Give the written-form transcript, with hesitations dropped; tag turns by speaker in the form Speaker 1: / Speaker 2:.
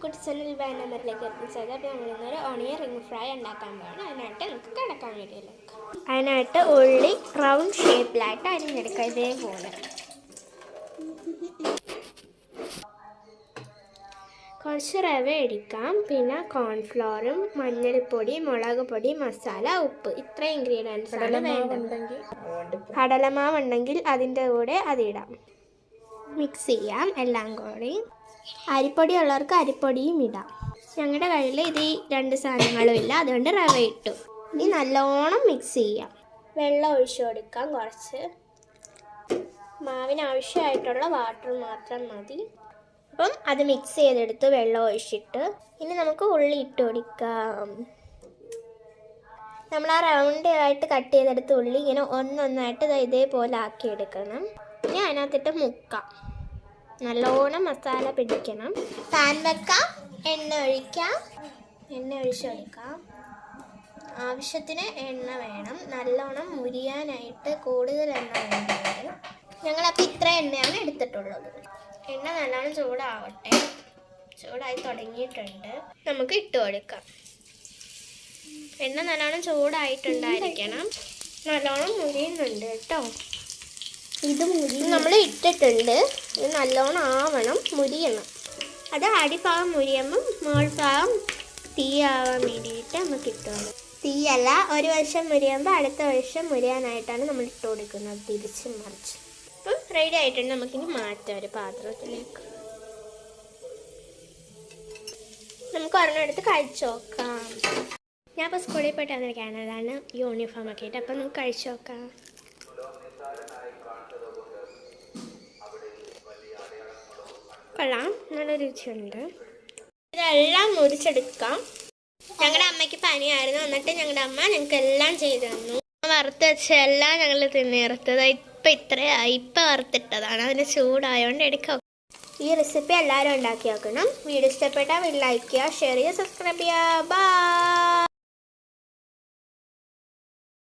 Speaker 1: കുട്ടിച്ചനിൽ നമ്പറിലേക്ക് എത്തിച്ചത്. അപ്പോൾ നമ്മളിന്നൊരു ഓണിയൻ റിംഗ് ഫ്രൈ ഉണ്ടാക്കാൻ പോകണം. അതിനായിട്ട് നമുക്ക് കിടക്കാൻ വേണ്ടിയിലേക്ക് അതിനായിട്ട് ഉള്ളി റൗണ്ട് ഷേപ്പിലായിട്ട് അരിഞ്ഞെടുക്കുക. ഇതേപോലെ കുറച്ച് റവ എടുക്കാം, പിന്നെ കോൺഫ്ലോറും മഞ്ഞൾപ്പൊടി, മുളക് പൊടി, മസാല, ഉപ്പ്, ഇത്ര ഇൻഗ്രീഡിയൻസ് ആണ് വേണ്ടത്. കടലമാവ് ഉണ്ടെങ്കിൽ അതിൻ്റെ കൂടെ അതിടാം. മിക്സ് ചെയ്യാം എല്ലാം കൂടി. അരിപ്പൊടി ഉള്ളവർക്ക് അരിപ്പൊടിയും ഇടാം. ഞങ്ങളുടെ കയ്യിൽ ഇത് ഈ രണ്ട് സാധനങ്ങളും ഇല്ല, അതുകൊണ്ട് റവ ഇട്ടു. ഇനി നല്ലോണം മിക്സ് ചെയ്യാം. വെള്ളം ഒഴിച്ചു കൊടുക്കാം. കുറച്ച് മാവിന് ആവശ്യമായിട്ടുള്ള വാട്ടർ മാത്രം മതി. അപ്പം അത് മിക്സ് ചെയ്തെടുത്ത് വെള്ളം ഒഴിച്ചിട്ട് ഇനി നമുക്ക് ഉള്ളി ഇട്ട് കൊടുക്കാം. നമ്മൾ ആ റൗണ്ട് ആയിട്ട് കട്ട് ചെയ്തെടുത്ത് ഉള്ളി ഇങ്ങനെ ഒന്നൊന്നായിട്ട് ഇതേപോലെ ആക്കിയെടുക്കണം. ഇനി അതിനകത്തിട്ട് മുക്കാം. നല്ലോണം മസാല പിടിക്കണം. പാൻ വെക്കാം, എണ്ണ ഒഴിക്കാം. എണ്ണ ഒഴിച്ച് കൊടുക്കാം. ആവശ്യത്തിന് എണ്ണ വേണം. നല്ലോണം മുരിയാനായിട്ട് കൂടുതൽ എണ്ണ വേണ്ടത്. ഞങ്ങളപ്പോൾ ഇത്ര എണ്ണയാണ് എടുത്തിട്ടുള്ളത്. എണ്ണ നല്ലോണം ചൂടാവട്ടെ. ചൂടായി തുടങ്ങിയിട്ടുണ്ട്. നമുക്ക് ഇട്ട് കൊടുക്കാം. എണ്ണ നല്ലോണം ചൂടായിട്ടുണ്ടായിരിക്കണം. നല്ലോണം മുരിയുന്നുണ്ട് കേട്ടോ. ഇത് നമ്മൾ ഇട്ടിട്ടുണ്ട്. ഇത് നല്ലോണം ആവണം, മുരിയണം. അത് അടിഭാഗം മുരിയുമ്പം മുകൾഭാഗം തീയാവാൻ വേണ്ടിയിട്ട് നമുക്ക് ഇട്ടുകൊണ്ട് തീയല്ല, ഒരു വശം മുരിയുമ്പോൾ അടുത്ത വശം മുരിയാനായിട്ടാണ് നമ്മൾ ഇട്ട് കൊടുക്കുന്നത്, തിരിച്ച് മറിച്ച്. അപ്പം റെഡി ആയിട്ടുണ്ട്. നമുക്കിനി മാറ്റാം ഒരു പാത്രത്തിലേക്ക്. നമുക്ക് ഒരെണ്ണം എടുത്ത് കഴിച്ചു നോക്കാം. ഞാൻ ഇപ്പോൾ സ്കൂളിൽ പോയിട്ട് വന്നിരിക്കുകയാണ്. അതാണ് യൂണിഫോം ഒക്കെ ആയിട്ട്. അപ്പം നമുക്ക് കഴിച്ചു നോക്കാം. കൊള്ളാം, നല്ല രുചിയുണ്ട്. ഇതെല്ലാം മുറിച്ചെടുക്കാം. ഞങ്ങളുടെ അമ്മയ്ക്ക് പനിയായിരുന്നു, എന്നിട്ട് ഞങ്ങളുടെ അമ്മ ഞങ്ങൾക്ക് എല്ലാം ചെയ്തു തന്നു. വറുത്ത് വെച്ച എല്ലാം ഞങ്ങൾ തിന്നിറുത്തത്. ഇപ്പം ഇത്രയായി, ഇപ്പം വറുത്തിട്ടതാണ്. അതിന് ചൂടായതുകൊണ്ട് എടുക്കാം. ഈ റെസിപ്പി എല്ലാവരും ഉണ്ടാക്കി നോക്കണം. വീഡിയോ ഇഷ്ടപ്പെട്ടാൽ ലൈക്ക് ചെയ്യുക, ഷെയർ ചെയ്യുക, സബ്സ്ക്രൈബ് ചെയ്യുക. ബൈ.